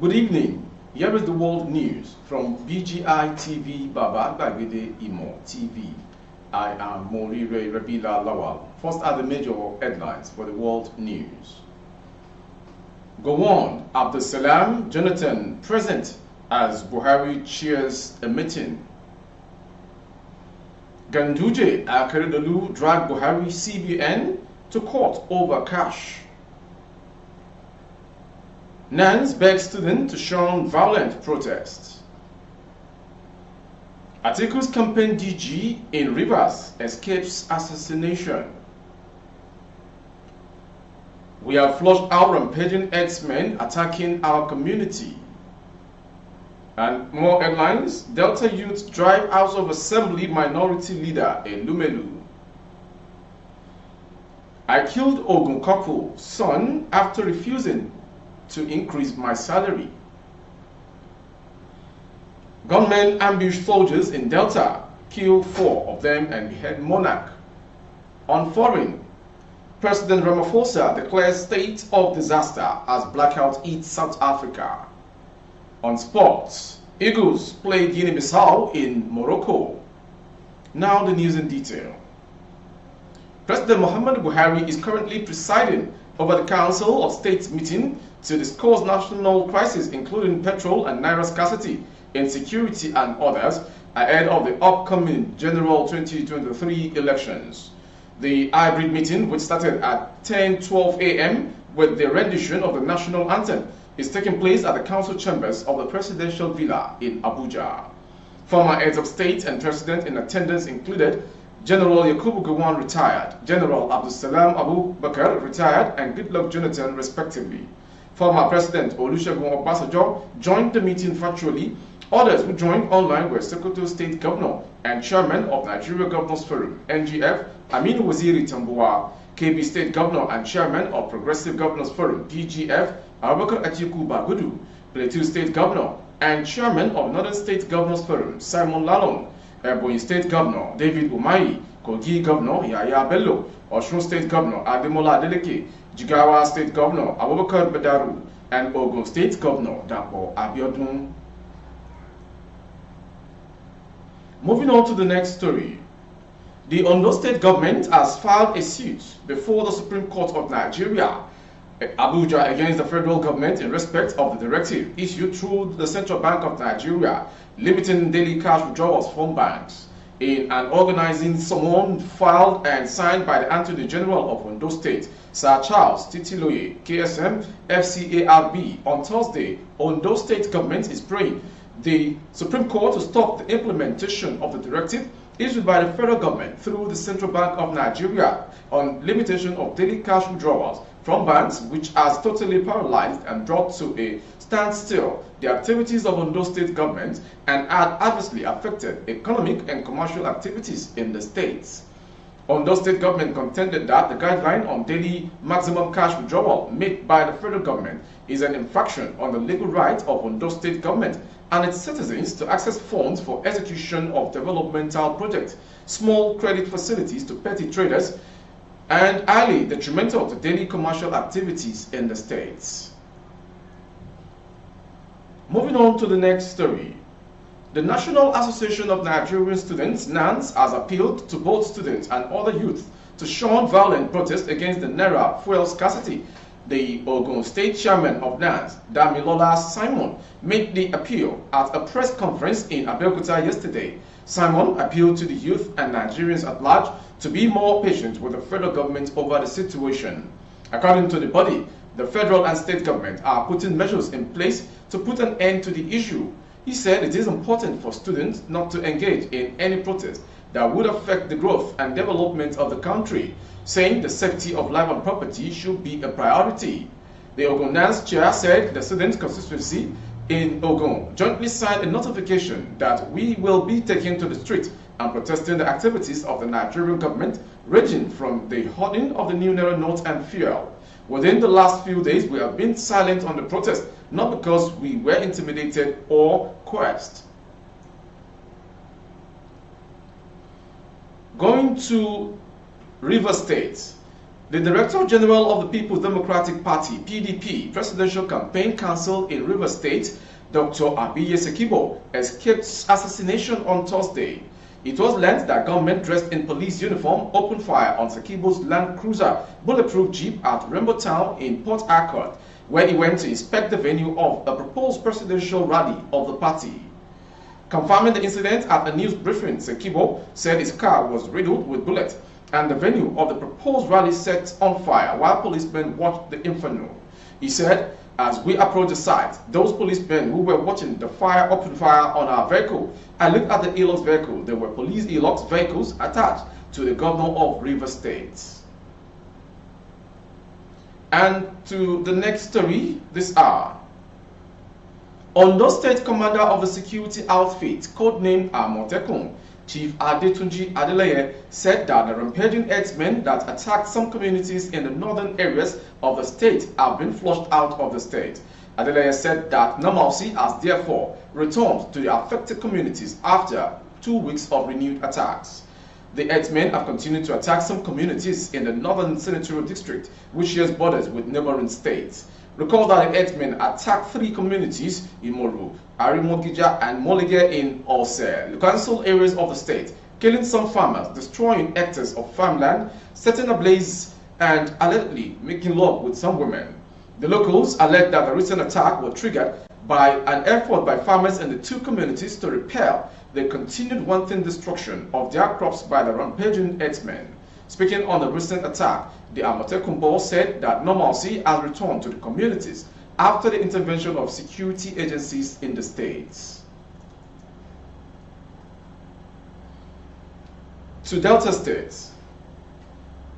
Good evening. Here is the world news from BGI TV Baba Gbagede Imo TV. I am Morire Rabila Lawal. First are the major headlines for the world news. Gowon Abdulsalam Jonathan present as Buhari chairs a meeting. Ganduje Akeredolu dragged Buhari CBN to court over cash. Nance begs students to shun violent protests. Atiku's campaign DG in Rivers escapes assassination. We have flushed out rampaging X-men attacking our community. And more headlines: Delta youth drive House of Assembly minority leader in Lumelu. I killed Ogun couple son after refusing to increase my salary. Gunmen ambush soldiers in Delta, kill 4 of them and behead Monarch. On foreign, President Ramaphosa declares state of disaster as blackout hits South Africa. On sports, Eagles play Guinea-Bissau in Morocco. Now the news in detail. President Muhammadu Buhari is currently presiding over the Council of State meeting to discuss national crisis, including petrol and naira scarcity, insecurity and others, ahead of the upcoming General 2023 elections. The hybrid meeting, which started at 10:12 a.m. with the rendition of the national anthem, is taking place at the council chambers of the presidential villa in Abuja. Former heads of state and president in attendance included General Yakubu Gowon retired, General Abdulsalam Abu Bakr retired, and Goodluck Jonathan respectively. Former President Olusegun Obasanjo joined the meeting virtually. Others who joined online were Sokoto State Governor and Chairman of Nigeria Governors Forum, NGF, Aminu Waziri Tambuwa, KB State Governor and Chairman of Progressive Governors Forum, PGF, Abubakar Atiku Bagudu, Plateau State Governor and Chairman of Northern State Governors Forum, Simon Lalong, Ebonyi State Governor David Umahi, Kogi Governor Yaya Bello, Osun State Governor Ademola Adeleke, Jigawa State Governor Abubakar Badaru, and Ogun State Governor Dapo Abiodun. Moving on to the next story. The Ondo State government has filed a suit before the Supreme Court of Nigeria, Abuja, against the federal government in respect of the directive issued through the Central Bank of Nigeria limiting daily cash withdrawals from banks. In an organizing summons filed and signed by the Attorney General of Ondo State, Sir Charles Titiloye, KSM, FCARB, on Thursday, Ondo State government is praying the Supreme Court to stop the implementation of the directive issued by the federal government through the Central Bank of Nigeria on limitation of daily cash withdrawals from banks, which has totally paralyzed and brought to a standstill the activities of Ondo State government and had adversely affected economic and commercial activities in the states. Ondo State government contended that the guideline on daily maximum cash withdrawal made by the federal government is an infraction on the legal right of Ondo State government and its citizens to access funds for execution of developmental projects, small credit facilities to petty traders, and highly detrimental to daily commercial activities in the states. Moving on to the next story. The National Association of Nigerian Students, NANS, has appealed to both students and other youth to shun violent protests against the naira fuel scarcity. The Ogun State Chairman of NANS, Damilola Simon, made the appeal at a press conference in Abeokuta yesterday. Simon appealed to the youth and Nigerians at large to be more patient with the federal government over the situation. According to the body, the federal and state government are putting measures in place to put an end to the issue. He said it is important for students not to engage in any protest that would affect the growth and development of the country, saying the safety of life and property should be a priority. The Ogun NANS chair said the student constituency in Ogun jointly signed a notification that we will be taken to the street and protesting the activities of the Nigerian government, ranging from the hoarding of the new naira notes and fuel. Within the last few days, we have been silent on the protest, not because we were intimidated or coerced. Going to River State, The Director General of the People's Democratic Party, PDP, Presidential Campaign Council in Rivers State, Dr. Abiye Sekibo, escaped assassination on Thursday. It was learned that gunmen dressed in police uniform opened fire on Sekibo's Land Cruiser bulletproof jeep at Rainbow Town in Port Harcourt, where he went to inspect the venue of a proposed presidential rally of the party. Confirming the incident at a news briefing, Sekibo said his car was riddled with bullets and the venue of the proposed rally set on fire while policemen watched the inferno. He said, "As we approached the site, those policemen who were watching the fire opened fire on our vehicle. I looked at the Hilux vehicle. There were police Hilux vehicles attached to the governor of Rivers State." And to the next story this hour. Ondo State Commander of the Security Outfit, codenamed Amotekun, Chief Adetunji Adeleye, said that the rampaging herdsmen that attacked some communities in the northern areas of the state have been flushed out of the state. Adeleye said that normalcy has therefore returned to the affected communities after 2 weeks of renewed attacks. The herdsmen have continued to attack some communities in the northern senatorial district, which shares borders with neighboring states. Recall that the herdsmen attacked 3 communities, Imoru, Arimogija, and Molige in Ose, the council areas of the state, killing some farmers, destroying hectares of farmland, setting ablaze, and allegedly making love with some women. The locals allege that the recent attack was triggered by an effort by farmers in the 2 communities to repel the continued wanton destruction of their crops by the rampaging herdsmen. Speaking on the recent attack, the Amotekun boss said that normalcy has returned to the communities after the intervention of security agencies in the states. To Delta State.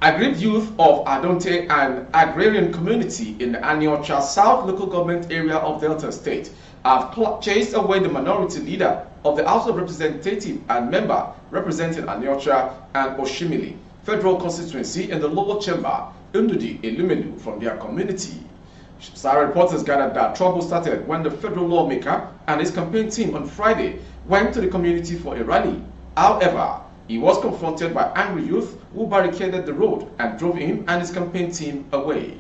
Aggrieved youth of Adonte and agrarian community in the Aniocha South local government area of Delta State have chased away the minority leader of the House of Representatives and member representing Aniocha and Oshimili Federal Constituency in the lower chamber, Ndudi Elumelu, from their community. SAR reporters gathered that trouble started when the federal lawmaker and his campaign team on Friday went to the community for a rally. However, he was confronted by angry youth who barricaded the road and drove him and his campaign team away.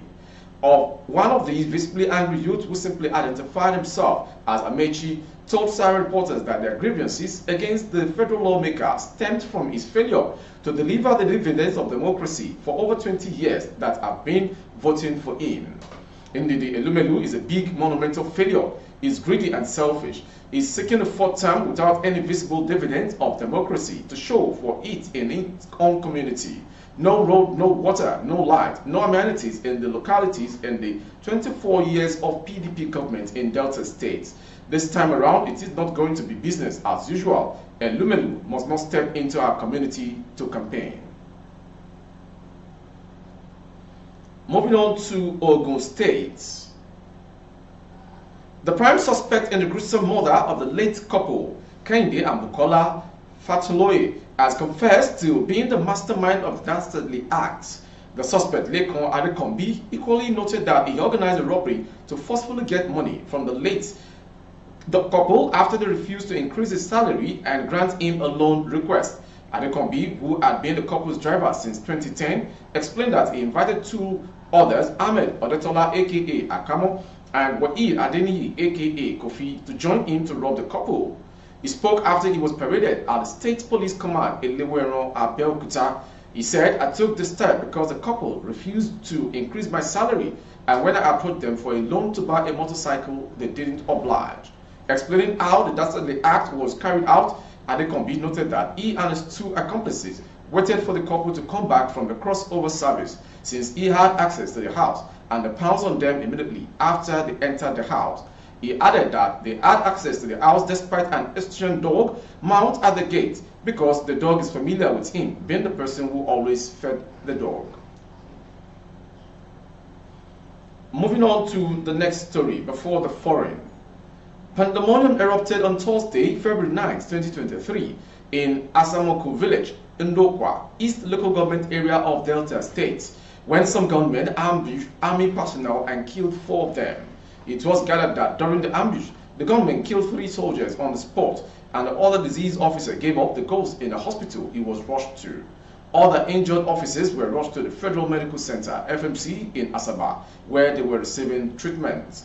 One of these visibly angry youth, who simply identified himself as Amechi, told SAR reporters that their grievances against the federal lawmaker stemmed from his failure to deliver the dividends of democracy for over 20 years that have been voting for him. Ndidi Elumelu is a big monumental failure. He's greedy and selfish. He's seeking a 4th term without any visible dividends of democracy to show for it in its own community. No road, no water, no light, no amenities in the localities in the 24 years of PDP government in Delta State. This time around, it is not going to be business as usual, and Lumelu must not step into our community to campaign. Moving on to Ogun State. The prime suspect in the gruesome murder of the late couple, Kehinde and Bukola Fatuloye, has confessed to being the mastermind of the dastardly act. The suspect, Lekon Adekombi, equally noted that he organized a robbery to forcefully get money from the late couple after they refused to increase his salary and grant him a loan request. Adekombi, who had been the couple's driver since 2010, explained that he invited 2 others, Ahmed Odetola aka Akamo and Wa'il Adeniyi aka Kofi, to join him to rob the couple. He spoke after he was paraded at the State Police Command in Lewero, Abeokuta. He said, "I took this step because the couple refused to increase my salary, and when I approached them for a loan to buy a motorcycle, they didn't oblige." Explaining how the dastardly act was carried out, Adekombi noted that he and his 2 accomplices waited for the couple to come back from the crossover service, since he had access to the house, and they pounced on them immediately after they entered the house. He added that they had access to the house despite an Eastern dog mounted at the gate, because the dog is familiar with him, being the person who always fed the dog. Moving on to the next story before the foreign. Pandemonium erupted on Thursday, February 9, 2023, in Asamoku village, Ndokwa, East local government area of Delta State, when some gunmen ambushed army personnel and killed 4 of them. It was gathered that during the ambush, the gunmen killed 3 soldiers on the spot, and the other disease officer gave up the ghost in the hospital he was rushed to. Other injured officers were rushed to the Federal Medical Center, FMC, in Asaba, where they were receiving treatment.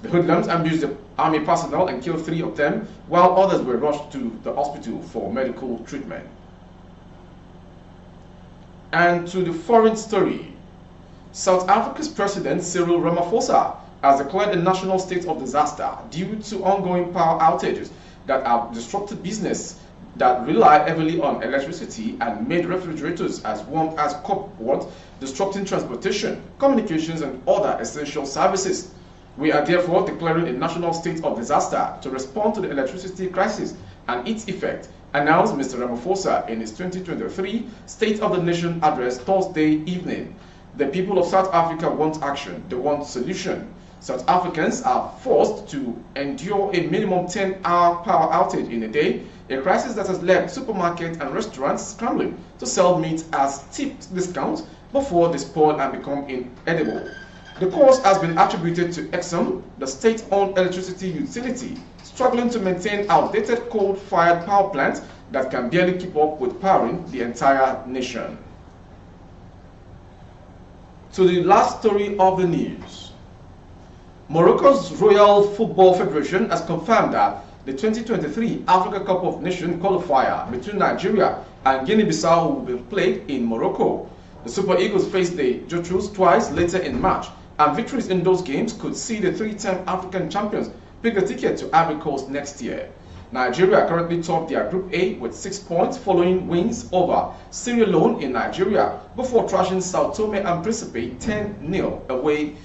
The hoodlums ambushed the army personnel and killed 3 of them, while others were rushed to the hospital for medical treatment. And to the foreign story, South Africa's President Cyril Ramaphosa has declared a national state of disaster due to ongoing power outages that have disrupted business that rely heavily on electricity and made refrigerators as warm as cupboards, disrupting transportation, communications, and other essential services. We are therefore declaring a national state of disaster to respond to the electricity crisis and its effect, announced Mr. Ramaphosa in his 2023 State of the Nation address Thursday evening. The people of South Africa want action. They want solution. South Africans are forced to endure a minimum 10-hour power outage in a day, a crisis that has led supermarkets and restaurants scrambling to sell meat as steep discounts before they spoil and become inedible. The cause has been attributed to Exxon, the state-owned electricity utility, struggling to maintain outdated coal-fired power plants that can barely keep up with powering the entire nation. To the last story of the news. Morocco's Royal Football Federation has confirmed that the 2023 Africa Cup of Nations qualifier between Nigeria and Guinea-Bissau will be played in Morocco. The Super Eagles faced the Jotrus twice later in March, and victories in those games could see the 3-time African champions pick a ticket to Ivory Coast next year. Nigeria currently top their Group A with 6 points following wins over Sierra Leone in Nigeria before trashing Sao Tome and Principe 10-0 away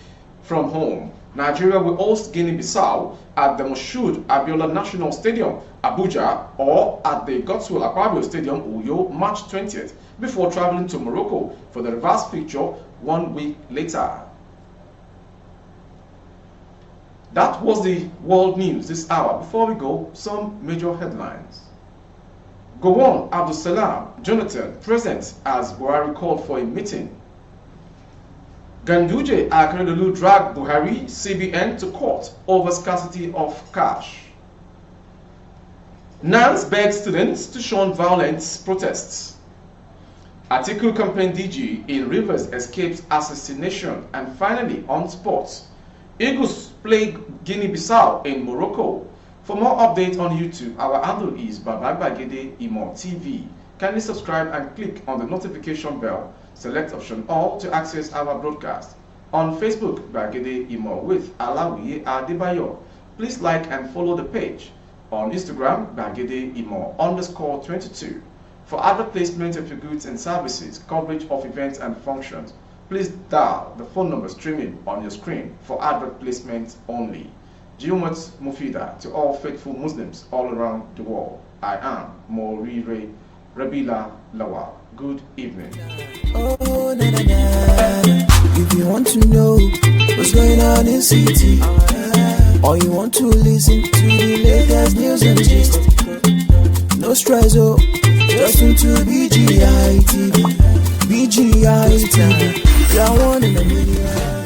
from home. Nigeria will host Guinea-Bissau at the Moshood Abiola National Stadium, Abuja, or at the Godswill Akpabio Stadium, Uyo, March 20th, before traveling to Morocco for the reverse fixture 1 week later. That was the world news this hour. Before we go, some major headlines. Gowon Abdulsalam Jonathan present as Buhari called for a meeting. Ganduje Akeredolu dragged Buhari CBN to court over scarcity of cash. Nance begs students to shun violent protests. Atiku campaign DG in Rivers escapes assassination. And finally, on sports, Eagles play Guinea-Bissau in Morocco. For more updates on YouTube, our handle is Babagede Imo TV. Kindly subscribe and click on the notification bell. Select option all to access our broadcast. On Facebook, Bagede Imo with Alawi Adebayo. Please like and follow the page. On Instagram, Bagede Imo _22. For advert placement of your goods and services, coverage of events and functions, please dial the phone number streaming on your screen for advert placement only. Jumat Mufida to all faithful Muslims all around the world. I am Morire Rabila Lawal. Good evening. Oh, na, na, na. If you want to know what's going on in city, or you want to listen to the latest news and gist, no stress, oh, just tune to BGI TV. BGI TV, you're one in a million.